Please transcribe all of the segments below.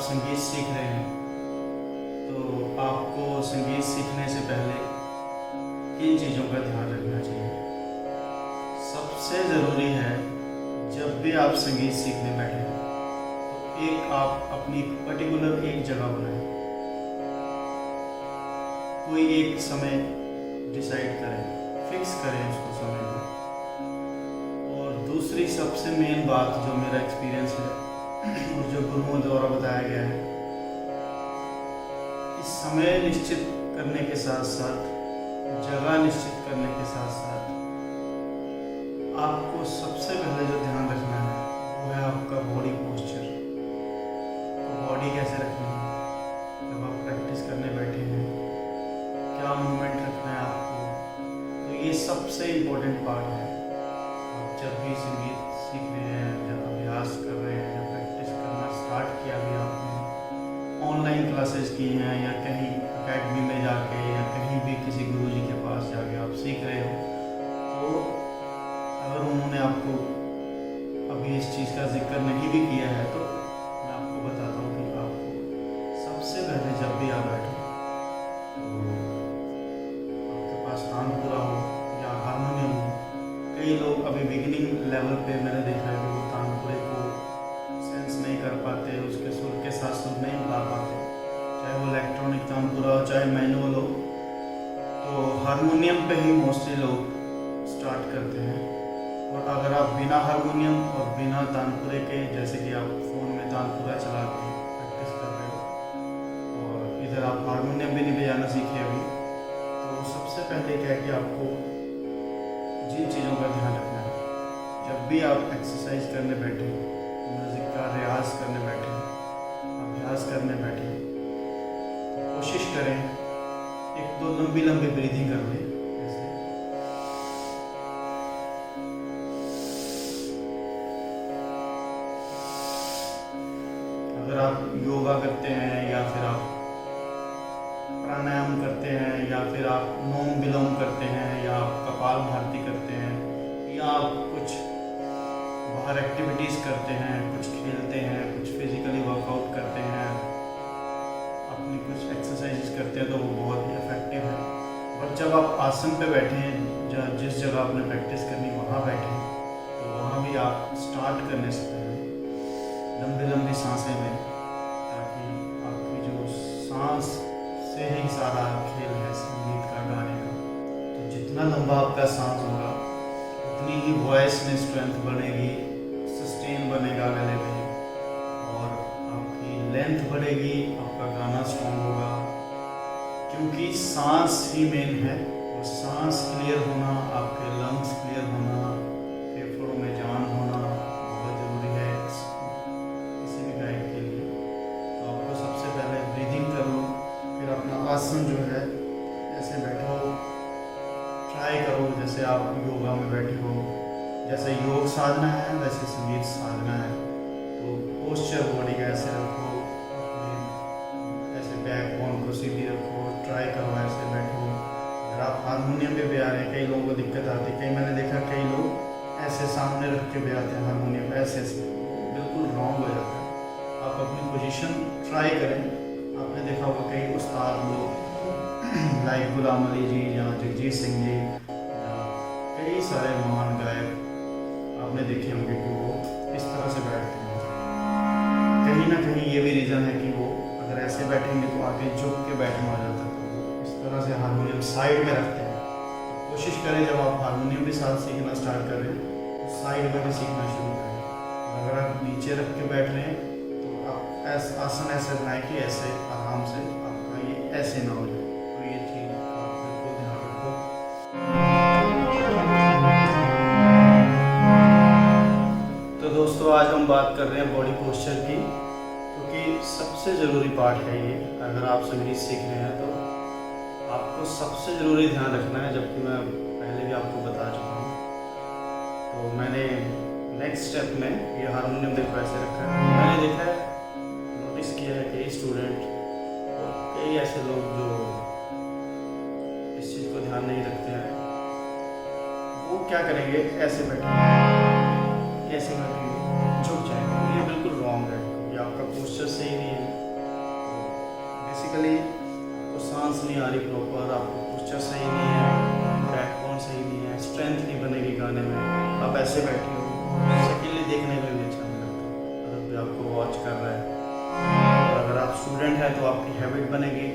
संगीत सीख रहे हैं तो आपको संगीत सीखने से पहले किन चीज़ों का ध्यान रखना चाहिए। सबसे ज़रूरी है, जब भी आप संगीत सीखने बैठे तो एक आप अपनी पर्टिकुलर एक जगह बनाएं, कोई एक समय डिसाइड करें, फिक्स करें उसको समय को। और दूसरी सबसे मेन बात जो मेरा एक्सपीरियंस है और जो गुरुओं द्वारा बताया गया है कि समय निश्चित करने के साथ साथ, जगह निश्चित करने के साथ साथ आपको सबसे पहले जो ध्यान रखना है वो है आपका बॉडी पोस्चर। तो बॉडी कैसे रखनी है, जब आप प्रैक्टिस करने बैठे हैं क्या मूवमेंट रखना है आपको, तो ये सबसे इम्पोर्टेंट पार्ट है। आप जब भी संगीत सीख रहे हैं, जब अभ्यास कर रहे हैं, जब प्रैक्टिस करना स्टार्ट किया भी आपने, ऑनलाइन क्लासेस की हैं या कहीं अकेडमी में जाके या कहीं भी किसी गुरुजी के पास जाके आप सीख रहे हो, तो अगर उन्होंने आपको अभी इस चीज़ का जिक्र नहीं भी किया है तो मैं आपको बताता हूँ कि आपको सबसे पहले जब भी आप बैठो तो आपके पास तानपुरा हो या हारमोनियम हो। कई लोग अभी बिगिनिंग लेवल पे मैंने देखा है कि वो तानपुरे को सेंस नहीं कर पाते, उसके सुर के साथ सुर नहीं मिला पाते, चाहे वो इलेक्ट्रॉनिक तानपुरा हो चाहे मैनुअल हो। तो हारमोनियम पे ही मोस्टली लोग स्टार्ट करते हैं। और अगर आप बिना हारमोनियम और बिना तानपुरे के, जैसे कि आप फ़ोन में तानपुरा चला के प्रैक्टिस कर रहे हो और इधर आप हारमोनियम भी नहीं बजाना सीखे अभी, तो सबसे पहले क्या है कि आपको जिन चीज़ों का ध्यान रखना है, जब भी आप एक्सरसाइज करने बैठे, म्यूज़िक का रियाज करने बैठे, अभ्यास करने बैठे, तो कोशिश करें एक दो लंबी लंबी ब्रीदिंग कर लें। अगर आप योगा करते हैं या फिर आप प्राणायाम करते हैं या फिर आप अनुलोम विलोम करते हैं या आप कपाल भारती करते हैं या आप कुछ बाहर एक्टिविटीज़ करते हैं, कुछ खेलते हैं, कुछ फिजिकली वर्कआउट करते हैं, अपनी कुछ एक्सरसाइजेस करते हैं, तो वो बहुत ही इफेक्टिव है। और जब आप आसन पे बैठे हैं, जिस जगह आपने प्रैक्टिस करनी वहाँ बैठे हैं, तो वहाँ भी आप स्टार्ट करने से पहले लंबी लंबी सांसें लें, ताकि आपकी जो सांस से ही सारा खेल है संगीत का, गाने का। तो जितना लंबा आपका सांस होगा उतनी ही वॉइस में स्ट्रेंथ बढ़ेगी, सस्टेन बनेगा गले में और आपकी लेंथ बढ़ेगी, आपका गाना स्ट्रॉन्ग होगा। क्योंकि सांस ही मेन है और सांस क्लियर होना, आपके लंग्स क्लियर होना, फेफड़ों में जान होना बहुत ज़रूरी है किसी भी गायक के लिए। तो आपको सबसे पहले ब्रीदिंग कर लो, फिर अपना आसन जो है ऐसे बैठो, ट्राई करो जैसे आप योगा में बैठे हो। जैसे योग साधना है वैसे संगीत साधना है, तो पोस्चर बॉडी का ऐसे रखो, अपने ऐसे बैक बोन को सीधी रखो, ट्राई करो ऐसे बैठो। अगर आप हारमोनियम पे भी आ रहे हैं, कई लोगों को दिक्कत आती है, कई मैंने देखा कई लोग ऐसे सामने रख के भी आते हैं हारमोनियम ऐसे बिल्कुल रॉन्ग हो जाता है। आप अपनी पोजीशन ट्राई करें। आपने देखा होगा कई उस्ताद लोग लाइक गुलाम अली जी या जगजीत सिंह जी या कई सारे महान गायक आपने देखे होंगे कि वो इस तरह से बैठते हैं। कहीं ना कहीं ये भी रीज़न है कि वो अगर ऐसे बैठेंगे तो आगे झुक के बैठना हो जाता है, तो वो इस तरह से हारमोनियम साइड में रखते हैं। तो कोशिश करें जब आप हारमोनियम भी साथ सीखना स्टार्ट कर रहे हैं तो साइड में भी सीखना शुरू करें। अगर आप नीचे रख के बैठ रहे हैं तो आप आसन ऐसे बनाए कि ऐसे आराम से आपका ये ऐसे ना हो जाए। तो ये चीज़ आप बिल्कुल ध्यान रखो। तो दोस्तों आज हम बात कर रहे हैं बॉडी पोस्चर की, क्योंकि सबसे ज़रूरी पार्ट है ये। अगर आप संगीत सीख रहे हैं तो आपको सबसे ज़रूरी ध्यान रखना है, जबकि मैं पहले भी आपको बता चुका हूँ। तो मैंने नेक्स्ट स्टेप में ये हारमोनियम देखो ऐसे रखा है। मैंने देखा है, नोटिस किया है कई स्टूडेंट और कई ऐसे लोग जो इस चीज़ को ध्यान नहीं रखते हैं, वो क्या करेंगे, ऐसे बैठेंगे, ऐसे बैठेंगे, झुक जाएंगे। ये बिल्कुल रॉन्ग है, ये आपका पोस्चर सही नहीं है। बेसिकली आपको सांस नहीं आ रही प्रॉपर, आपको पोस्चर सही नहीं है, बैकबोन सही नहीं है, स्ट्रेंथ नहीं बनेगी गाने में, आप ऐसे बैठे हो, सेकेंडली देखने में भी अच्छा नहीं लगता अगर कोई आपको वॉच कर रहा है। और अगर आप स्टूडेंट हैं तो आपकी हैबिट बनेगी,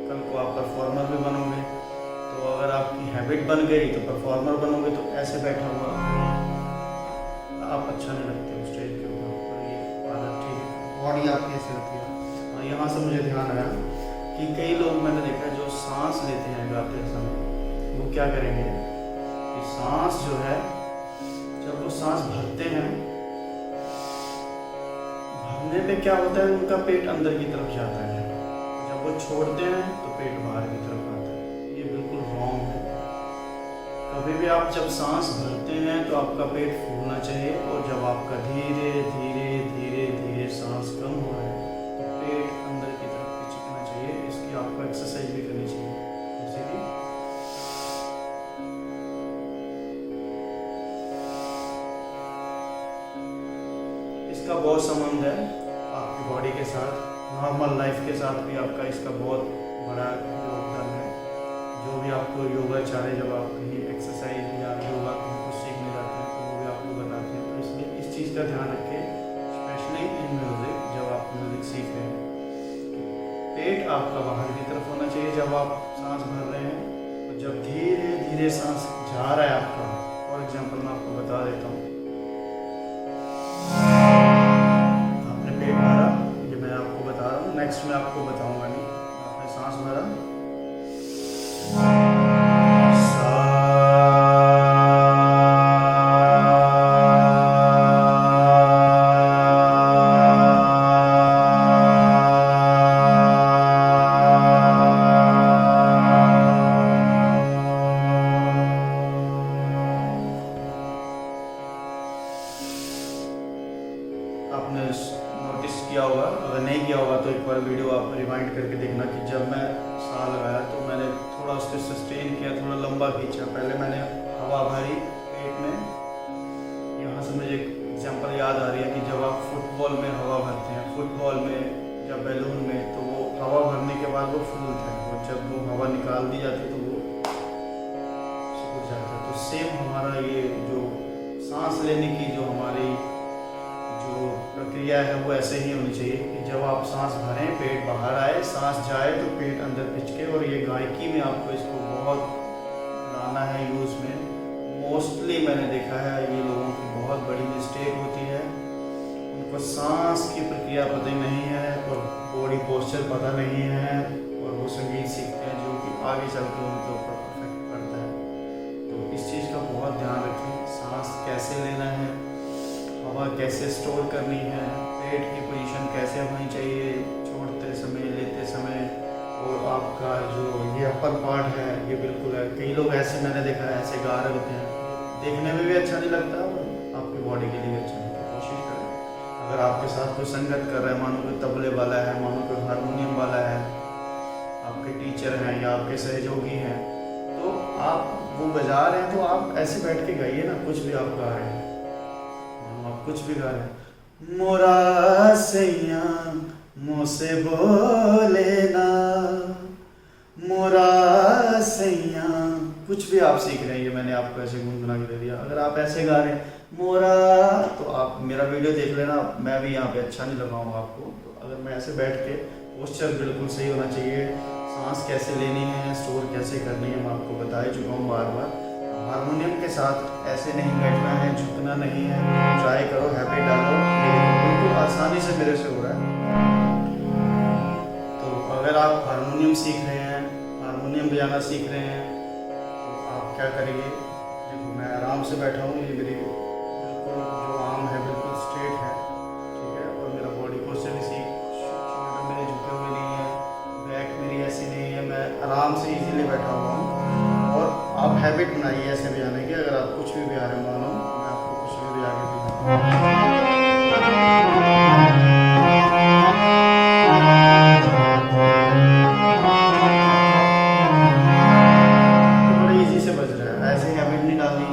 कल को आप परफॉर्मर भी बनोगे। तो अगर आपकी हैबिट बन गई तो परफॉर्मर बनोगे, तो ऐसे बैठा हुआ आप अच्छा नहीं लगते हो स्टेज के ऊपर। और ये आदत ठीक है, बॉडी आपकी ऐसे होती है। और यहाँ से मुझे ध्यान आया कि कई लोग मैंने देखा है जो सांस लेते हैं गाते समय, वो क्या करेंगे कि सांस जो है, जब वो सांस भरते हैं, भरने पे क्या होता है, उनका पेट अंदर की तरफ जाता है, जब वो छोड़ते हैं तो पेट बाहर की तरफ आता है। ये बिल्कुल रॉन्ग है। कभी भी आप जब सांस भरते हैं तो आपका पेट फूलना चाहिए, और जब आपका धीरे धीरे धीरे धीरे सांस कम हो रहा है तो पेट अंदर की तरफ खिंचना चाहिए। इसकी आपको एक्सरसाइज भी करनी चाहिए, जैसे कि इसका बहुत संबंध है आपकी बॉडी के साथ, नॉर्मल लाइफ के साथ भी आपका इसका बहुत बड़ा योगदान है। जो भी आपको योगाचार्य जब आप कहीं एक्सरसाइज या योगा कहीं कुछ सीखने जाते हैं तो वो भी आपको बताते हैं। तो इसलिए इस चीज़ का ध्यान रखें, स्पेशली इन म्यूज़िक, जब आप म्यूज़िक सीख रहे हैं, पेट आपका बाहर की तरफ होना चाहिए जब आप सांस भर रहे हैं। और जब धीरे धीरे सांस जा रहा है आपका, फॉर एग्जाम्पल मैं आपको बता देता हूँ, आपने पेट भरा, ये मैं आपको बता रहा हूँ, नेक्स्ट मैं आपको बताऊँगा नहीं। आपने सांस भरा, आपने नोटिस किया होगा, अगर नहीं किया होगा तो एक बार वीडियो आप रिवाइंड करके देखना कि जब मैं साह लगाया तो मैंने थोड़ा उसको सस्टेन किया, थोड़ा लंबा खींचा। पहले मैंने हवा भरी पेट में। यहाँ से मुझे एक एग्जांपल याद आ रही है कि जब आप फुटबॉल में हवा भरते हैं, फुटबॉल में या बैलून में, तो वो हवा भरने के बाद वो फूलता है, और जब वो हवा निकाल दी जाती है तो वो सिकुड़ जाता है। तो सेम हमारा ये जो सांस लेने की जो हमारी जो प्रक्रिया है वो ऐसे ही होनी चाहिए कि जब आप सांस भरें, पेट बाहर आए, सांस जाए तो पेट अंदर खिंचके। और ये गायकी में आपको इसको बहुत लाना है यूज़ में। मोस्टली मैंने देखा है ये लोगों की बहुत बड़ी मिस्टेक होती है, उनको सांस की प्रक्रिया पता ही नहीं है और बॉडी पोस्चर पता नहीं है, और वो संगीत सीखते हैं जो कि आगे चल के उनके ऊपर इफेक्ट पड़ता है। तो इस चीज़ का बहुत ध्यान रखें, सांस कैसे लेना है, हवा कैसे स्टोर करनी है, पेट की पोजीशन कैसे होनी चाहिए छोड़ते समय, लेते समय, और आपका जो ये अपर पार्ट है ये बिल्कुल है। कई लोग ऐसे मैंने देखा है ऐसे गा रहे होते हैं, देखने में भी अच्छा नहीं लगता और आपकी बॉडी के लिए भी अच्छा नहीं लगता। कोशिश करें, अगर आपके साथ कोई संगत कर रहा है, मानो कोई तबले वाला है, मानो कोई हारमोनियम वाला है, आपके टीचर हैं या आपके सहयोगी हैं, तो आप वो बजा रहे हैं तो आप ऐसे बैठ के गाइए ना, कुछ भी आप गा रहे हैं, आप कुछ भी गा रहे हैं, मोरा सैया मोसे बोले ना, मोरा सैया, कुछ भी आप सीख रहे हैं, ये मैंने आपको ऐसे गुनगुना के दे दिया। अगर आप ऐसे गा रहे हैं मोरा, तो आप मेरा वीडियो देख लेना, मैं भी यहाँ पे अच्छा नहीं लगाऊंगा आपको। तो अगर मैं ऐसे बैठ के, पोस्चर बिल्कुल सही होना चाहिए, सांस कैसे लेनी है, स्टोर कैसे करनी है, मैं आपको बता ही चुका हूँ बार बार। हारमोनियम के साथ ऐसे नहीं बैठना है, झुकना नहीं है, ट्राई करो, हैबिट डालो, बिल्कुल आसानी से मेरे से हो रहा है। तो अगर आप हारमोनियम सीख रहे हैं, हारमोनियम बजाना सीख रहे हैं, तो आप क्या करेंगे, देखो मैं आराम से बैठा हूँ, ये मेरी बिल्कुल जो आर्म है बिल्कुल स्ट्रेट है, ठीक है, और मेरा बॉडी पोस्चर भी शोल्डर मेरे झुके हुए नहीं है, बैक मेरी ऐसी नहीं है, मैं आराम से इजीली बैठा हुआ हूँ। और आप हैबिट बनाइए ऐसे बजाने की। अगर आप कुछ भी बजा रहे हो, मानो मैं आपको कुछ भी बजा के दिखाऊँ, तो बड़े इजी से बज रहा है, ऐसे हैबिट नहीं डालनी।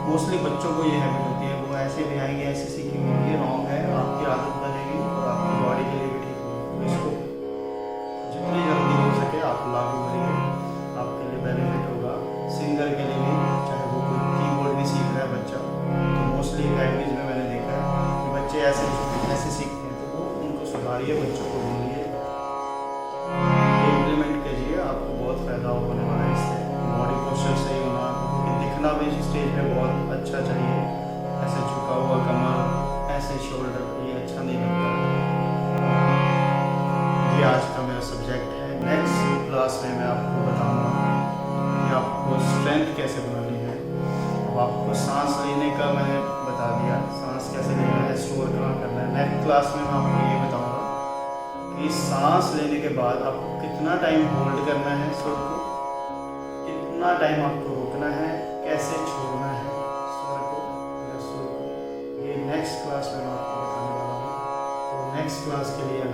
मोस्टली बच्चों को ये हैबिट होती है, वो ऐसे बजाएंगे, ऐसे सीखेंगे, ये रॉन्ग है। आपकी आदत बनेगी और आपकी बॉडी के लिए भी ठीक होगी। तो इसको जितनी जल्दी ऐसे ऐसे सीखते हैं, तो वो उनको सुधारिए, बच्चों को बोलिए, इम्प्लीमेंट कीजिए, आपको बहुत फ़ायदा होने वाला है इससे। बॉडी पोस्चर सही होना, क्योंकि दिखना भी स्टेज पे बहुत अच्छा चाहिए। ऐसे झुका हुआ कमर, ऐसे शोल्डर, ये अच्छा नहीं लगता है। ये आज का मेरा सब्जेक्ट है। नेक्स्ट क्लास में मैं आपको बताऊंगा कि आपको स्ट्रेंथ कैसे बनानी है। अब आपको सांस लेने का मैंने बता दिया, सांस कैसे लेना है, स्टोर कहाँ करना है। नेक्स्ट क्लास में मैं आपको ये बताऊंगा कि सांस लेने के बाद आपको कितना टाइम होल्ड करना है स्वर को, कितना टाइम आपको रोकना है, कैसे छोड़ना है स्वर को या सुर को। ये नेक्स्ट क्लास में मैं आपको बताने वाला हूँ। तो नेक्स्ट क्लास के लिए